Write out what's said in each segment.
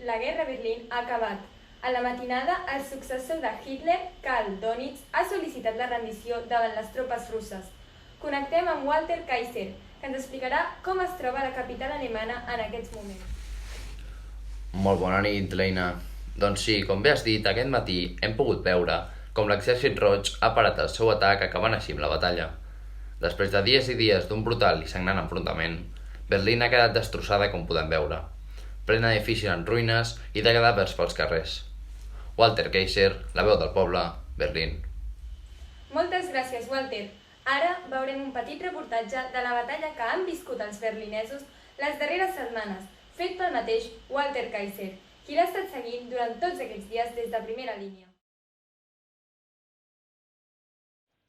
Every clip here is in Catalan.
la guerra a Berlín ha acabat. A la matinada, el successor de Hitler, Karl Donitz, ha sol·licitat la rendició davant les tropes russes. Connectem amb Walter Kaiser, que ens explicarà com es troba la capital alemana en aquests moments. Molt bona nit, Leina. Doncs sí, com bé has dit, aquest matí hem pogut veure com l'exèrcit roig ha parat el seu atac acabant així amb la batalla. Després de dies i dies d'un brutal i sagnant enfrontament, Berlín ha quedat destrossada com podem veure, plena d'edificis en ruïnes i de cadàvers pels carrers. Walter Kaiser, la veu del poble, Berlín. Moltes gràcies, Walter. Ara veurem un petit reportatge de la batalla que han viscut els berlinesos les darreres setmanes, fet pel mateix Walter Kaiser, qui l'ha estat seguint durant tots aquests dies des de primera línia.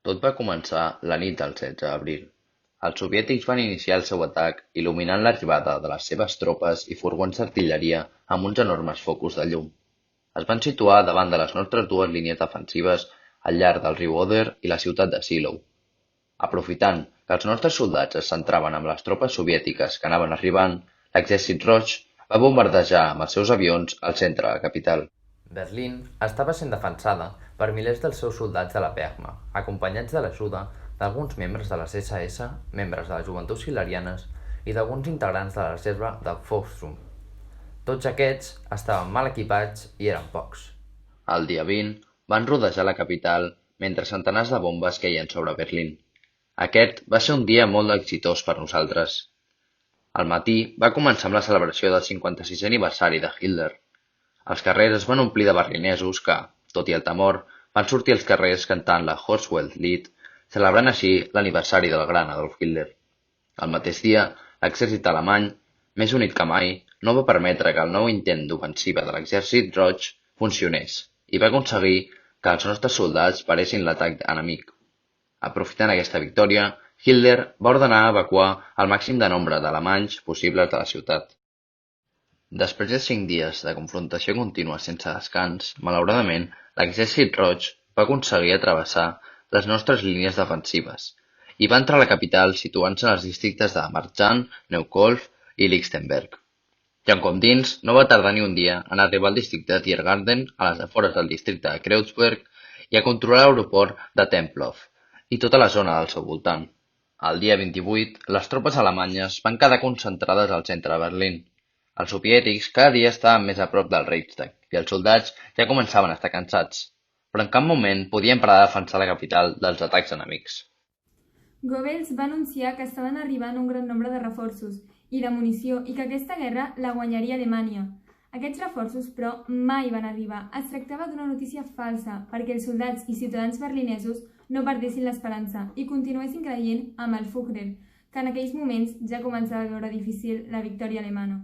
Tot va començar la nit del 16 d'abril. Els soviètics van iniciar el seu atac il·luminant l'arribada de les seves tropes i furgons d'artilleria amb uns enormes focus de llum. Es van situar davant de les nostres dues línies defensives al llarg del riu Oder i la ciutat de Shiloh. Aprofitant que els nostres soldats es centraven amb les tropes soviètiques que anaven arribant, l'exèrcit roig va bombardejar amb els seus avions el centre de la capital. Berlín estava sent defensada per milers dels seus soldats de la Wehrmacht, acompanyats de l'ajuda d'alguns membres de les SS, membres de les Joventuts Hitlerianes i d'alguns integrants de la reserva de Volkssturm. Tots aquests estaven mal equipats i eren pocs. El dia 20 van rodejar la capital mentre centenars de bombes queien sobre Berlín. Aquest va ser un dia molt exitós per nosaltres. Al matí va començar amb la celebració del 56è aniversari de Hitler. Els carrers es van omplir de berlinesos que, tot i el temor, van sortir als carrers cantant la Hochwelt-Lied, celebrant així l'aniversari del gran Adolf Hitler. El mateix dia, l'exèrcit alemany, més unit que mai, no va permetre que el nou intent d'ofensiva de l'exèrcit roig funcionés i va aconseguir que els nostres soldats paressin l'atac enemic. Aprofitant aquesta victòria, Hitler va ordenar evacuar el màxim de nombre d'alemanys possibles de la ciutat. Després de 5 dies de confrontació contínua sense descans, malauradament, l'exèrcit roig va aconseguir travessar les nostres línies defensives i va entrar a la capital situant-se en els districtes de Marchand, Neukölln i Lichtenberg. I com dins, no va tardar ni un dia en arribar al districte de Tiergarten, a les afores del districte de Kreuzberg, i a controlar l'aeroport de Tempelhof i tota la zona del seu voltant. El dia 28, les tropes alemanyes van quedar concentrades al centre de Berlín. Els soviètics cada dia estaven més a prop del Reichstag i els soldats ja començaven a estar cansats, però en cap moment podien parar de defensar la capital dels atacs enemics. Goebbels va anunciar que estaven arribant un gran nombre de reforços i de munició i que aquesta guerra la guanyaria Alemanya. Aquests reforços, però, mai van arribar. Es tractava d'una notícia falsa perquè els soldats i ciutadans berlinesos no perdessin l'esperança i continuessin creient amb el Führer, que en aquells moments ja començava a veure difícil la victòria alemana.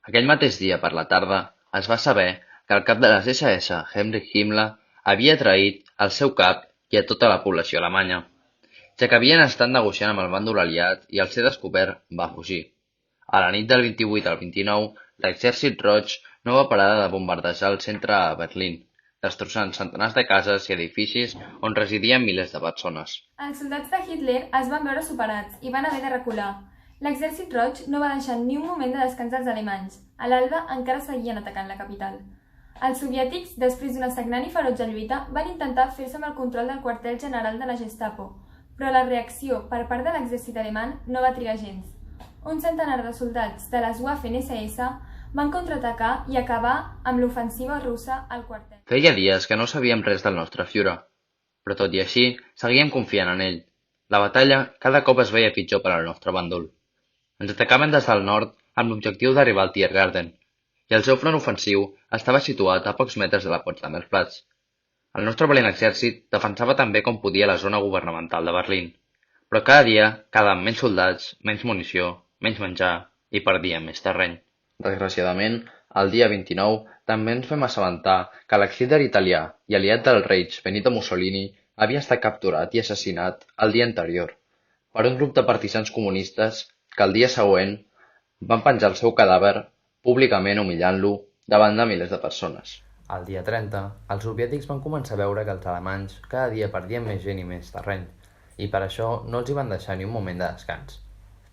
Aquell mateix dia per la tarda es va saber que el cap de les SS, Heinrich Himmler, havia traït el seu cap i a tota la població alemanya, ja que havien estat negociant amb el bàndol aliat i al ser descobert va fugir. A la nit del 28 al 29, l'exèrcit roig no va parar de bombardejar el centre a Berlín, destrossant centenars de cases i edificis on residien milers de persones. Els soldats de Hitler es van veure superats i van haver de recular. L'exèrcit roig no va deixar ni un moment de descansar els alemanys. A l'alba encara seguien atacant la capital. Els soviètics, després d'una sagnant i ferotge lluita, van intentar fer-se amb el control del quartel general de la Gestapo, però la reacció per part de l'exèrcit alemany no va trigar gens. Un centenar de soldats de les Waffen-SS van contraatacar i acabar amb l'ofensiva russa al quartel. Feia dies que no sabíem res del nostre Führer, però tot i així seguíem confiant en ell. La batalla cada cop es veia pitjor per al nostre bàndol. Ens atacaven des del nord amb l'objectiu d'arribar al Tiergarten, i el seu front ofensiu estava situat a pocs metres de la Potsdamer Platz. El nostre valent exèrcit defensava també com podia la zona governamental de Berlín, però cada dia quedaven menys soldats, menys munició, menys menjar i perdíem més terreny. Desgraciadament, el dia 29 també ens vam assabentar que l'ex-líder italià i aliat del Reich, Benito Mussolini, havia estat capturat i assassinat el dia anterior per un grup de partisans comunistes que el dia següent van penjar el seu cadàver públicament humillant-lo davant de milers de persones. El dia 30, els soviètics van començar a veure que els alemanys cada dia perdien més gent i més terreny, i per això no els hi van deixar ni un moment de descans.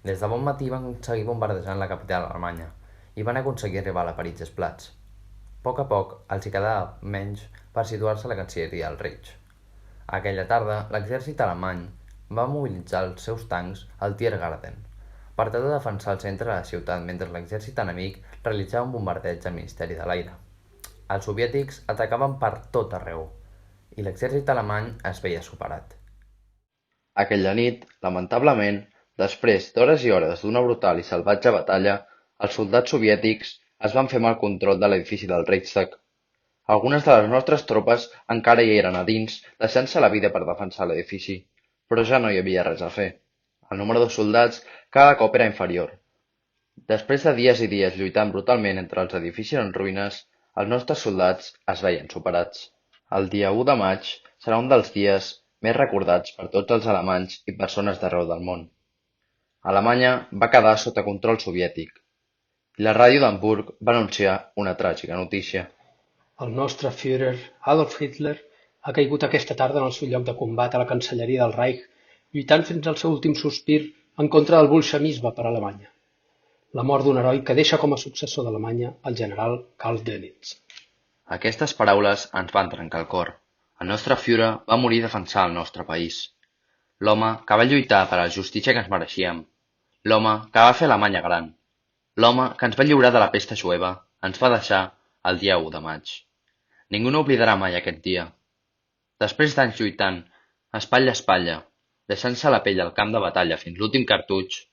Des de bon matí van seguir bombardejant la capital alemanya i van aconseguir arribar a la Paritzplatz. poc a poc els hi quedava menys per situar-se a la Cancelleria del Reich. Aquella tarda, l'exèrcit alemany va mobilitzar els seus tancs al Tiergarten per tal de defensar el centre de la ciutat mentre l'exèrcit enemic realitzava un bombardeig al Ministeri de l'Aire. Els soviètics atacaven per tot arreu i l'exèrcit alemany es veia superat. Aquella nit, lamentablement, després d'hores i hores d'una brutal i salvatge batalla, els soldats soviètics es van fer amb el control de l'edifici del Reichstag. Algunes de les nostres tropes encara hi eren a dins, deixant-se la vida per defensar l'edifici, però ja no hi havia res a fer. El número de soldats cada cop era inferior. Després de dies i dies lluitant brutalment entre els edificis en ruïnes, els nostres soldats es veien superats. El dia 1 de maig serà un dels dies més recordats per tots els alemanys i persones d'arreu del món. Alemanya va quedar sota control soviètic i la ràdio d'Hamburg va anunciar una tràgica notícia. El nostre Führer, Adolf Hitler, ha caigut aquesta tarda en el seu lloc de combat a la Cancelleria del Reich, lluitant fins al seu últim sospir en contra del bolxevisme per a Alemanya. La mort d'un heroi que deixa com a successor d'Alemanya el general Karl Dönitz. Aquestes paraules ens van trencar el cor. El nostre Führer va morir defensant el nostre país. L'home que va lluitar per a la justícia que ens mereixíem. L'home que va fer Alemanya gran. L'home que ens va lliurar de la pesta jueva ens va deixar el dia 1 de maig. Ningú no oblidarà mai aquest dia. Després d'anys lluitant, espatlla a espatlla, deixant-se la pell al camp de batalla fins l'últim cartutx,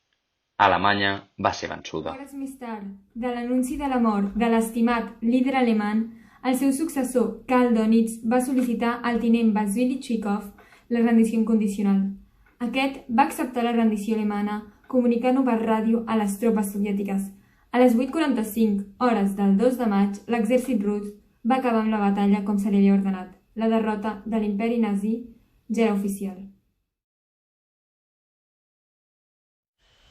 Alemanya va ser vençuda. Hores més tard, de l'anunci de la mort de l'estimat líder alemany, el seu successor, Karl Dönitz, va sol·licitar al tinent Vasili Txikov la rendició incondicional. Aquest va acceptar la rendició alemana, comunicant-ho per ràdio a les tropes soviètiques. A les 8:45 hores del 2 de maig, l'exèrcit rus va acabar amb la batalla com se li havia ordenat. La derrota de l'imperi nazi ja era oficial.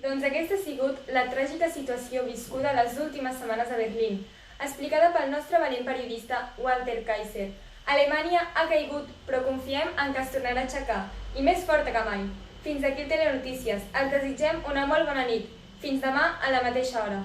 Doncs aquesta ha sigut la tràgica situació viscuda les últimes setmanes a Berlín, explicada pel nostre valent periodista Walter Kaiser. Alemanya ha caigut, però confiem en que es tornarà a aixecar, i més forta que mai. Fins aquí el Telenotícies. Els desitgem una molt bona nit. Fins demà a la mateixa hora.